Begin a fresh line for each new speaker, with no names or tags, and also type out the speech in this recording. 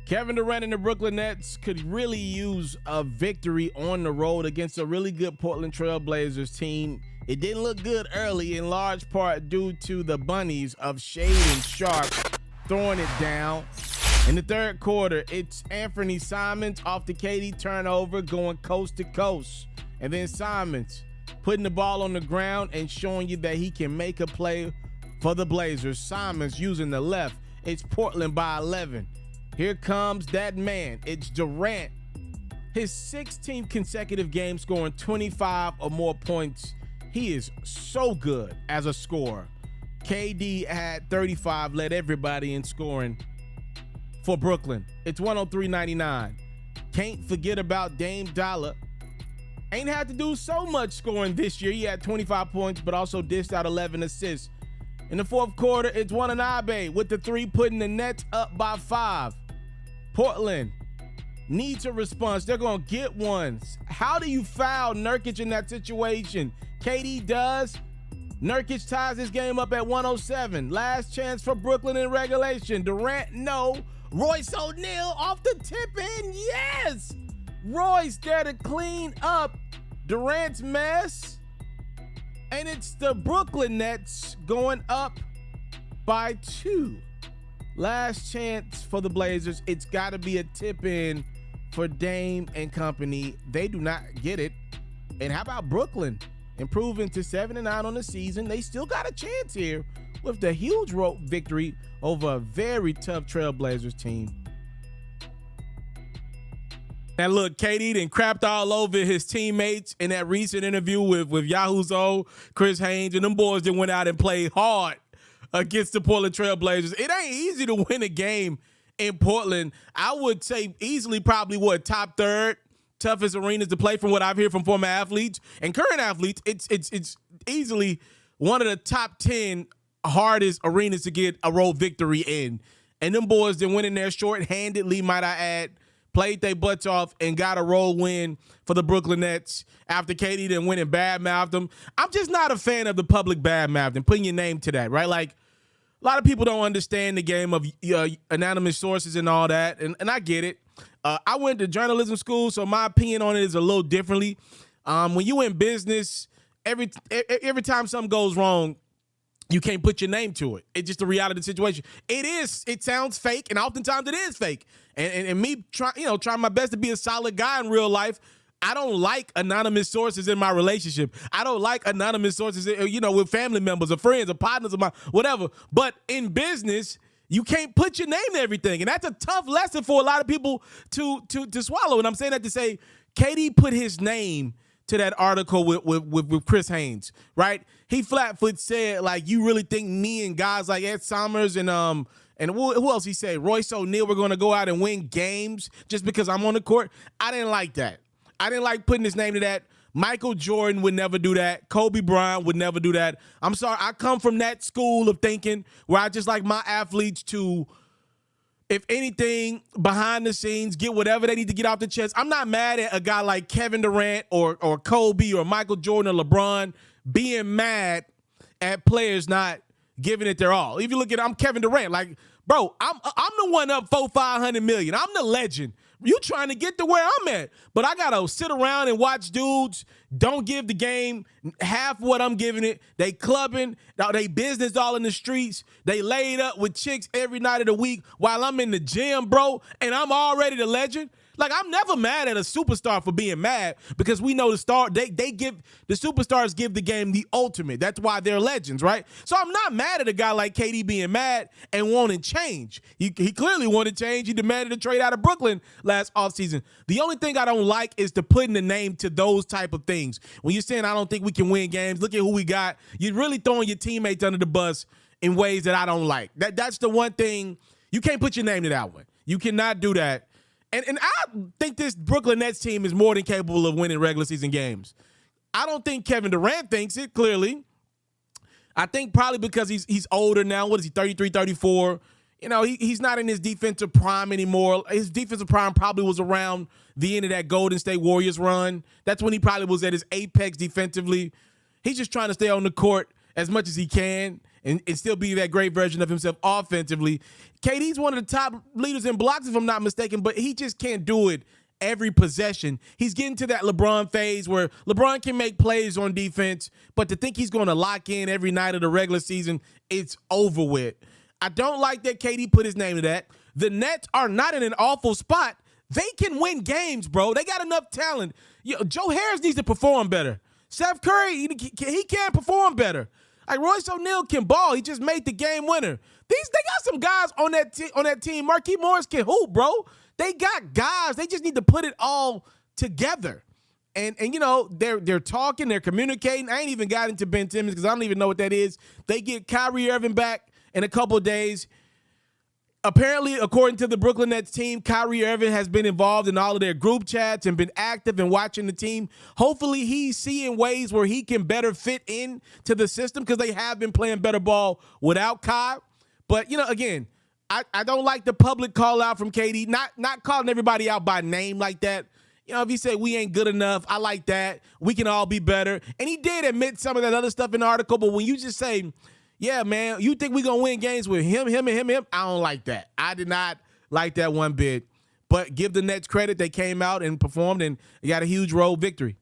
Kevin Durant and the Brooklyn Nets could really use a victory on the road against a really good Portland Trail Blazers team. It didn't look good early, in large part due to the bunnies of Shade and Sharp throwing it down. In the third quarter, it's Anthony Simons off the KD turnover going coast to coast. And then Simons putting the ball on the ground and showing you that he can make a play for the Blazers. Simons using the left. It's Portland by 11. Here comes that man. It's Durant. His 16th consecutive game scoring 25 or more points. He is so good as a scorer. KD had 35, led everybody in scoring for Brooklyn. It's 103-99. Can't forget about Dame Dollar. Ain't had to do so much scoring this year. He had 25 points, but also dished out 11 assists. In the fourth quarter, it's Watanabe with the three, putting the Nets up by 5. Portland needs a response. They're going to get one. How do you foul Nurkic in that situation? KD does. Nurkic ties his game up at 107. Last chance for Brooklyn in regulation. Durant, no. Royce O'Neal off the tip-in, yes! Royce there to clean up Durant's mess. And it's the Brooklyn Nets going up by 2. Last chance for the Blazers. It's got to be a tip-in for Dame and company. They do not get it. And how about Brooklyn? Improving to 7-9 on the season. They still got a chance here with the huge road victory over a very tough Trailblazers team. And look, KD done crapped all over his teammates in that recent interview with Yahoo's own Chris Haynes, and them boys that went out and played hard against the Portland Trailblazers. It ain't easy to win a game in Portland. I would say easily probably top third toughest arenas to play from what I've heard from former athletes and current athletes. It's easily one of the top 10 hardest arenas to get a road victory in. And them boys that went in there short-handedly, might I add, played their butts off and got a road win for the Brooklyn Nets after KD then went and badmouthed them. I'm just not a fan of the public badmouthing, putting your name to that, right? Like, a lot of people don't understand the game of anonymous sources and all that, and I get it. I went to journalism school, so my opinion on it is a little differently. When you in business, every time something goes wrong, you can't put your name to it. It's just the reality of the situation. It sounds fake, and oftentimes it is fake. And me trying my best to be a solid guy in real life, I don't like anonymous sources in my relationship. I don't like anonymous sources, with family members or friends or partners of mine, whatever. But in business, you can't put your name to everything. And that's a tough lesson for a lot of people to swallow. And I'm saying that to say KD put his name to that article with Chris Haynes, right? He flat-foot said, like, you really think me and guys like Ed Summers and who else he said? Royce O'Neal were going to go out and win games just because I'm on the court? I didn't like that. I didn't like putting his name to that. Michael Jordan would never do that. Kobe Bryant would never do that. I'm sorry. I come from that school of thinking where I just like my athletes to, if anything, behind the scenes, get whatever they need to get off the chest. I'm not mad at a guy like Kevin Durant or Kobe or Michael Jordan or LeBron being mad at players not giving it their all. If you look at it, I'm Kevin Durant. Like, bro, I'm the one up $500 million. I'm the legend. You trying to get to where I'm at. But I got to sit around and watch dudes don't give the game half what I'm giving it. They clubbing, they business all in the streets. They laid up with chicks every night of the week while I'm in the gym, bro, and I'm already the legend. Like, I'm never mad at a superstar for being mad because we know the superstars give the game the ultimate. That's why they're legends, right? So I'm not mad at a guy like KD being mad and wanting change. He clearly wanted change. He demanded a trade out of Brooklyn last offseason. The only thing I don't like is to putting the name to those type of things. When you're saying I don't think we can win games, look at who we got. You're really throwing your teammates under the bus in ways that I don't like. That's the one thing. You can't put your name to that one. You cannot do that. And I think this Brooklyn Nets team is more than capable of winning regular season games. I don't think Kevin Durant thinks it, clearly. I think probably because he's older now. What is he, 33, 34? He's not in his defensive prime anymore. His defensive prime probably was around the end of that Golden State Warriors run. That's when he probably was at his apex defensively. He's just trying to stay on the court as much as he can and still be that great version of himself offensively. KD's one of the top leaders in blocks, if I'm not mistaken, but he just can't do it every possession. He's getting to that LeBron phase where LeBron can make plays on defense, but to think he's going to lock in every night of the regular season, it's over with. I don't like that KD put his name to that. The Nets are not in an awful spot. They can win games, bro. They got enough talent. Joe Harris needs to perform better. Steph Curry, he can perform better. Like Royce O'Neal can ball. He just made the game winner. They got some guys on that team. Marquise Morris can hoop, bro. They got guys. They just need to put it all together. And they're talking, they're communicating. I ain't even got into Ben Simmons because I don't even know what that is. They get Kyrie Irving back in a couple of days. Apparently, according to the Brooklyn Nets team, Kyrie Irving has been involved in all of their group chats and been active and watching the team. Hopefully, he's seeing ways where he can better fit in to the system because they have been playing better ball without Kai. But, again, I don't like the public call out from KD, not calling everybody out by name like that. If he said we ain't good enough, I like that. We can all be better. And he did admit some of that other stuff in the article, but when you just say, yeah, man, you think we're going to win games with him, I don't like that. I did not like that one bit. But give the Nets credit. They came out and performed and got a huge road victory.